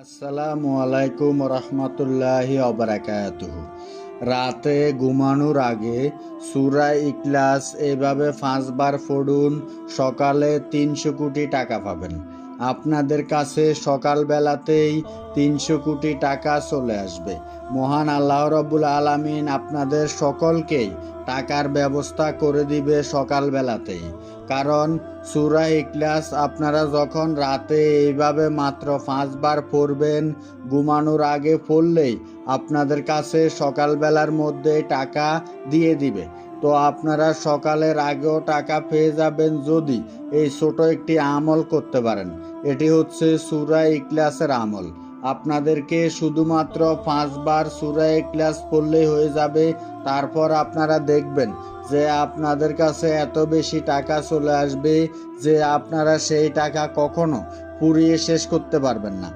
আসসালামু আলাইকুম রহমতুল্লাহি অবরাকাতুহু। রাতে ঘুমানোর আগে সূরা ইখলাস এভাবে 5 বার পড়ুন। সকালে 300 কোটি টাকা পাবেন। আপনাদের কাছে সকালবেলাতেই 300 কোটি টাকা চলে আসবে। মহান আল্লাহ রাব্বুল আলামিন আপনাদের সকলকেই টাকার ব্যবস্থা করে দিবে সকালবেলাতেই। কারণ সূরা ইখলাস আপনারা যখন রাতে এইভাবে মাত্র 5 বার পড়বেন, ঘুমানোর আগে পড়লেই আপনাদের কাছে সকালবেলার মধ্যে টাকা দিয়ে দিবে। তো আপনারা সকালের আগেও টাকা পেয়ে যাবেন যদি এই ছোট একটি আমল করতে পারেন। এটি হচ্ছে সূরা ইখলাসের আমল। আপনাদেরকে শুধুমাত্র 5 বার সূরা ইখলাস পড়লেই হয়ে যাবে। তারপর আপনারা দেখবেন যে আপনাদের কাছে এত বেশি টাকা চলে আসবে যে আপনারা সেই টাকা কখনো পুড়িয়ে শেষ করতে পারবেন না।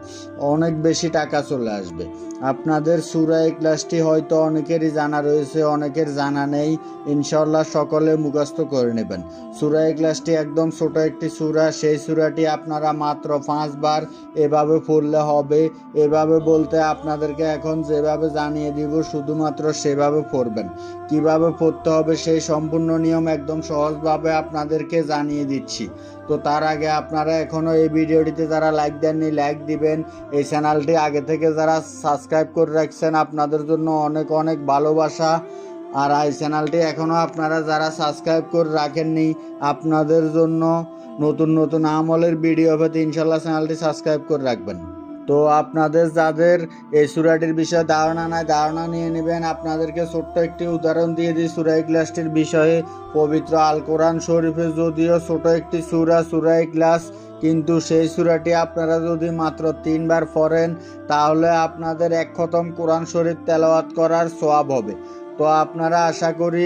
অনেক বেশি টাকা চলে আসবে। আপনাদের সূরা ইখলাসটি হয়তো অনেকেরই জানা রয়েছে, অনেকের জানা নেই। ইনশাআল্লাহ সকলে মুখস্থ করে নেবেন। সূরা ইখলাসটি একদম ছোট একটি সূরা। সেই সূরাটি আপনারা মাত্র 5 বার এভাবে পড়লে হবে। এভাবে বলতে আপনাদেরকে এখন যেভাবে জানিয়ে দিব শুধুমাত্র সেভাবে পড়বেন। কিভাবে পড়তে হবে সেই সম্পূর্ণ নিয়ম একদম সহজভাবে আপনাদেরকে জানিয়ে দিচ্ছি। তো তার আগে আপনারা এখনও এই ভিডিওটিতে যারা লাইক দেননি লাইক দিবেন। এই চ্যানেলটি আগে থেকে যারা সাবস্ক্রাইব করে রাখছেন আপনাদের জন্য অনেক অনেক ভালোবাসা। আর এই চ্যানেলটি এখনও আপনারা যারা সাবস্ক্রাইব করে রাখেননি আপনাদের জন্য নতুন নতুন আমলের ভিডিও পেতে ইনশাল্লাহ চ্যানেলটি সাবস্ক্রাইব করে রাখবেন। তো আপনাদের যাদের এই সূরাটির বিষয়ে ধারণা নাই ধারণা নিয়ে নেবেন। আপনাদেরকে ছোট্ট একটি উদাহরণ দিয়ে দিই সূরা ইখলাসটির বিষয়ে। পবিত্র আল কোরআন শরীফে যদিও ছোট একটি সূরা ইখলাস, কিন্তু সেই সূরাটি আপনারা যদি মাত্র 3 বার পড়েন তাহলে আপনাদের 1 খতম কোরআন শরীফ তেলাওয়াত করার সওয়াব হবে। তো আপনারা আশা করি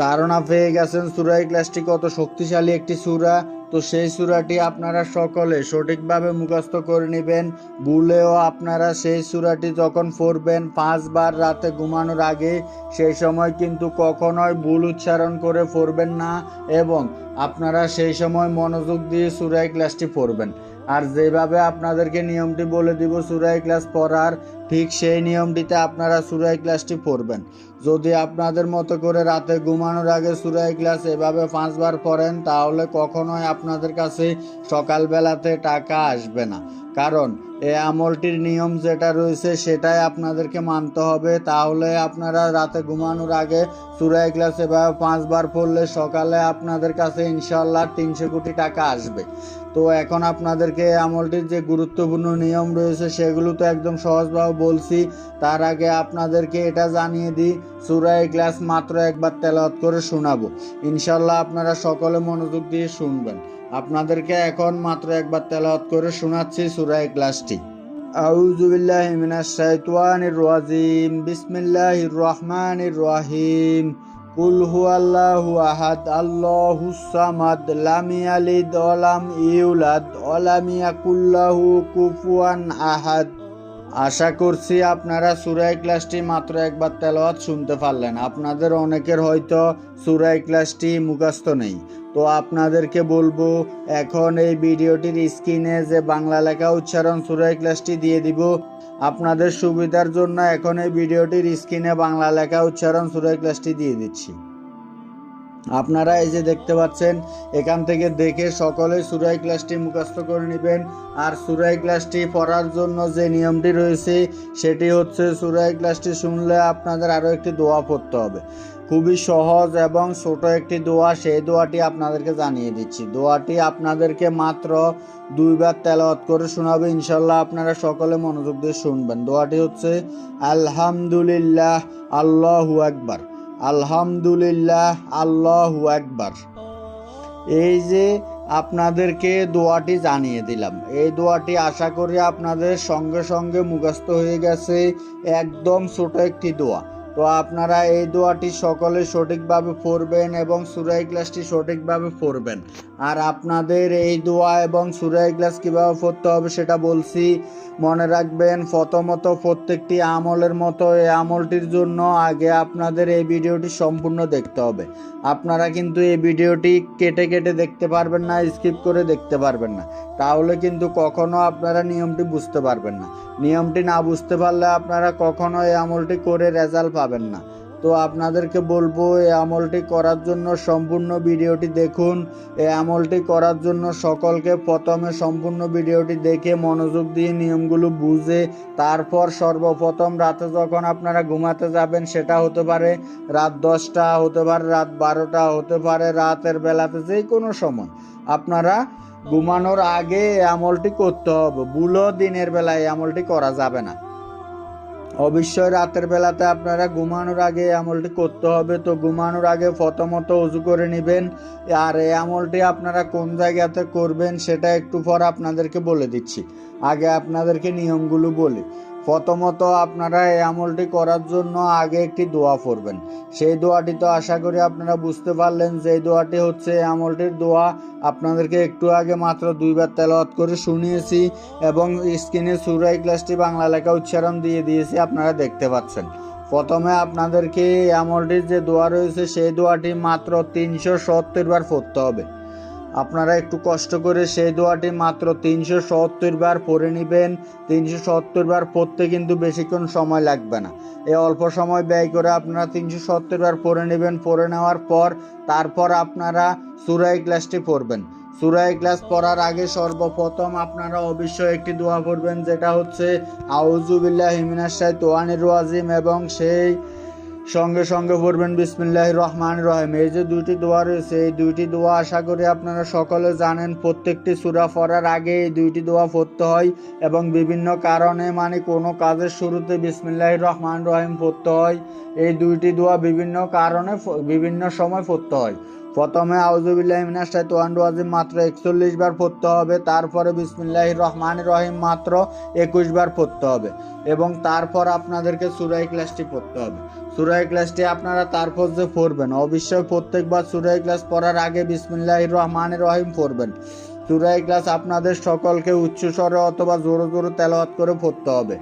ধারণা পেয়ে গেছেন সূরা ইখলাসটি কত শক্তিশালী একটি সূরা। তো সেই সূরাটি আপনারা সকলে সঠিকভাবে মুখস্থ করে নেবেন। ভুলেও আপনারা সেই সূরাটি যখন পড়বেন 5 বার রাতে ঘুমানোর আগে, সেই সময় কিন্তু কখনোই ভুল উচ্চারণ করে পড়বেন না এবং আপনারা সেই সময় মনোযোগ দিয়ে সূরা ইখলাসটি পড়বেন। আর যেভাবে আপনাদেরকে নিয়মটি বলে দিব সূরা ইখলাস পড়ার, ঠিক সেই নিয়মটিতে আপনারা সূরা ইখলাসটি পড়বেন। যদি আপনাদের মতো করে রাতে ঘুমানোর আগে সূরা ইখলাস এভাবে 5 বার পড়েন তাহলে কখনোই আপনাদের কাছে সকালবেলাতে টাকা আসবে না। কারণ এই আমলটির নিয়ম যেটা রয়েছে সেটাই আপনাদেরকে মানতে হবে। তাহলে আপনারা রাতে ঘুমানোর আগে সূরা ইখলাস এভাবে 5 বার পড়লে সকালে আপনাদের কাছে ইনশাআল্লাহ 300 কোটি টাকা আসবে। তো এখন আপনাদেরকে এই আমলটির যে গুরুত্বপূর্ণ নিয়ম রয়েছে সেগুলো তো একদম সহজভাবে বলছি। তার আগে আপনাদেরকে এটা জানিয়ে দিই সূরা ইখলাস মাত্র 1 বার তেলাওয়াত করে শোনাবো। ইনশাআল্লাহ আপনারা সকলে মনোযোগ দিয়ে শুনবেন। আপনাদেরকে এখন মাত্র 1 বার তেলাওয়াত করে শোনাচ্ছি সূরা ইখলাসটি। আউযু বিল্লাহি মিনাশ শাইতানির রাজিম। বিসমিল্লাহির রহমানির রহিম। কুল হুয়াল্লাহু আহাদ আল্লাহুস সামাদ লাম ইয়ালিদ ওয়া লাম ইউলাদ ওয়া লাম ইয়াকুল লাহু কুফুয়ান আহাদ। আশা করছি আপনারা সূরা ইখলাসটি মাত্র 1 বার তেলাওয়াত শুনতে পারলেন। আপনাদের অনেকের হয়তো সূরা ইখলাসটি মুখস্থ নেই। তো আপনাদেরকে বলবো এখন এই ভিডিওটির স্ক্রিনে যে বাংলা লেখা উচ্চারণ সূরা ইখলাসটি দিয়ে দিব। আপনাদের সুবিধার জন্য এখন এই ভিডিওটির স্ক্রিনে বাংলা লেখা উচ্চারণ সূরা ইখলাসটি দিয়ে দিচ্ছি। আপনারা এই যে দেখতে পাচ্ছেন, এখান থেকে দেখে সকলেই সূরা ইখলাসটি মুখস্থ করে নেবেন। আর সূরা ইখলাসটি পড়ার জন্য যে নিয়মটি রয়েছে সেটি হচ্ছে সূরা ইখলাসটি শুনলে আপনাদের আরও একটি দোয়া পড়তে হবে। খুবই সহজ এবং ছোট একটি দোয়া, সেই দোয়াটি আপনাদেরকে জানিয়ে দিচ্ছি। দোয়াটি আপনাদেরকে মাত্র 2 বার তেলাওয়াত করে শোনাবে। ইনশাল্লাহ আপনারা সকলে মনোযোগ দিয়ে শুনবেন। দোয়াটি হচ্ছে আলহামদুলিল্লাহ আল্লাহু আকবার। আলহামদুলিল্লাহ আল্লাহু আকবার। এই যে আপনাদেরকে দোয়াটি জানিয়ে দিলাম, এই দোয়াটি আশা করি আপনাদের সঙ্গে সঙ্গে মুখস্থ হয়ে গেছে। একদম ছোট একটি দোয়া। তো আপনারা এই দোয়াটি সকলে সঠিকভাবে পড়বেন এবং সূরা ইখলাসটি সঠিকভাবে পড়বেন। আর আপনাদের এই দোয়া এবং সূরা ইখলাস কীভাবে পড়তে হবে সেটা বলছি। মনে রাখবেন, প্রথমত প্রত্যেকটি আমলের মতো এই আমলটির জন্য আগে আপনাদের এই ভিডিওটি সম্পূর্ণ দেখতে হবে। আপনারা কিন্তু এই ভিডিওটি কেটে কেটে দেখতে পারবেন না, স্কিপ করে দেখতে পারবেন না, তাহলে কিন্তু কখনো আপনারা নিয়মটি বুঝতে পারবেন না। নিয়মটি না বুঝতে পারলে আপনারা কখনো এই আমলটি করে রেজাল্ট পাবেন না। তো আপনাদেরকে বলবো, এই আমলটি করার জন্য সম্পূর্ণ ভিডিওটি দেখুন। এই আমলটি করার জন্য সকলকে প্রথমে সম্পূর্ণ ভিডিওটি দেখে মনোযোগ দিয়ে নিয়মগুলো বুঝে তারপর সর্বপ্রথম রাতে যখন আপনারা ঘুমাতে যাবেন, সেটা হতে পারে রাত 10টা, হতে পারে রাত 12টা, হতে পারে রাতের বেলাতে, যে কোনো সময় আপনারা ঘুমানোর আগে এই আমলটি করতে হবে। ভুলও দিনের বেলায় এই আমলটি করা যাবে না, অবশ্যই রাতের বেলাতে আপনারা ঘুমানোর আগে এই আমলটি করতে হবে। তো ঘুমানোর আগে প্রথমত ওযু করে নেবেন। আর এই আমলটি আপনারা কোন জায়গাতে করবেন সেটা একটু পর আপনাদেরকে বলে দিচ্ছি। আগে আপনাদেরকে নিয়মগুলো বলি। প্রথমত আপনারা এই আমলটি করার জন্য আগে একটি দোয়া পড়বেন। সেই দোয়াটি তো আশা করি আপনারা বুঝতে পারলেন যে এই দোয়াটি হচ্ছে এই আমলটির দোয়া। আপনাদেরকে একটু আগে মাত্র 2বার তেলাওয়াত করে শুনিয়েছি এবং স্ক্রিনে সূরা ইখলাসটি বাংলা লেখা উচ্চারণ দিয়ে দিয়েছি, আপনারা দেখতে পাচ্ছেন। প্রথমে আপনাদেরকে এই আমলটির যে দোয়া রয়েছে সেই দোয়াটি মাত্র 370 বার পড়তে হবে। আপনারা একটু কষ্ট করে সেই দোয়াটি মাত্র 370 বার পড়ে নেবেন। 370 বার পড়তে কিন্তু বেশিক্ষণ সময় লাগবে না। এই অল্প সময় ব্যয় করে আপনারা 370 বার পড়ে নেবেন। পড়ে নেওয়ার পর তারপর আপনারা সূরা ইখলাসটি পড়বেন। সূরা ইখলাস পড়ার আগে সর্বপ্রথম আপনারা অবশ্যই একটি দোয়া পড়বেন, যেটা হচ্ছে আউযু বিল্লাহি মিনাশ শাইতানির রাজিম, এবং সেই সঙ্গে সঙ্গে পড়বেন বিসমিল্লাহির রহমানির রহিম। এই যে দুইটি দোয়া রয়েছে, এই দুইটি দোয়া আশা করি আপনারা সকলে জানেন। প্রত্যেকটি সূরা পড়ার আগে এই দুইটি দোয়া পড়তে হয় এবং বিভিন্ন কারণে, মানে কোনো কাজের শুরুতে বিসমিল্লাহির রহমানির রহিম পড়তে হয়। এই দুইটি দোয়া বিভিন্ন কারণে বিভিন্ন সময় পড়তে হয়। প্রথমে আউযু বিল্লাহি মিনাশ শাইতানির রাজিম মাত্র 41 বার পড়তে হবে। তারপরে বিসমিল্লাহির রহমানির রহিম মাত্র 21 বার পড়তে হবে এবং তারপর আপনাদেরকে সূরা ইখলাসটি পড়তে হবে। সূরা ইখলাসটি আপনারা তারপর যে পড়বেন, অবশ্যই প্রত্যেকবার সূরা ইখলাস পড়ার আগে বিসমিল্লাহির রহমানির রহিম পড়বেন। সূরা ইখলাস আপনাদের সকলকে উচ্চস্বরে অথবা জোরে জোরে তেলাওয়াত করে পড়তে হবে।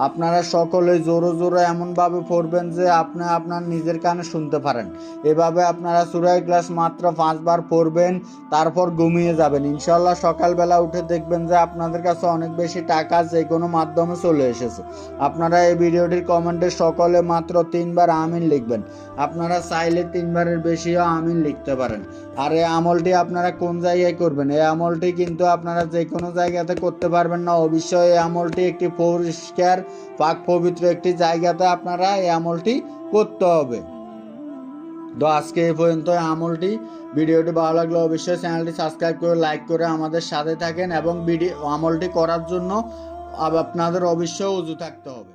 আপনারা সকলে জোরে জোরে এমনভাবে পড়বেন যে আপনি আপনার নিজের কানে শুনতে পারেন। এভাবে আপনারা সূরা ইখলাস মাত্র 5 বার পড়বেন, তারপর ঘুমিয়ে যাবেন। ইনশাআল্লাহ সকালবেলা উঠে দেখবেন যে আপনাদের কাছে অনেক বেশি টাকা যে কোনো মাধ্যমে চলে এসেছে। আপনারা এই ভিডিওটির কমেন্টে সকলে মাত্র 3 বার আমিন লিখবেন। আপনারা চাইলে 3 বারের বেশিও আমিন লিখতে পারেন। আর এই আমলটি আপনারা কোন জায়গায় করবেন? এই আমলটি কিন্তু আপনারা যে কোনো জায়গাতে করতে পারবেন না। অবশ্যই এই আমলটি একটি পরিষ্কার পাক পবিত্র একটি জায়গাতে আপনারা এই আমলটি করতে হবে। তো আজকে এই পর্যন্ত আমলটি। ভিডিওটি ভালো লাগলে অবশ্যই চ্যানেলটি সাবস্ক্রাইব করে লাইক করে আমাদের সাথে থাকেন এবং আমলটি করার জন্য আপনাদের অবশ্যই ওযু থাকতে হবে।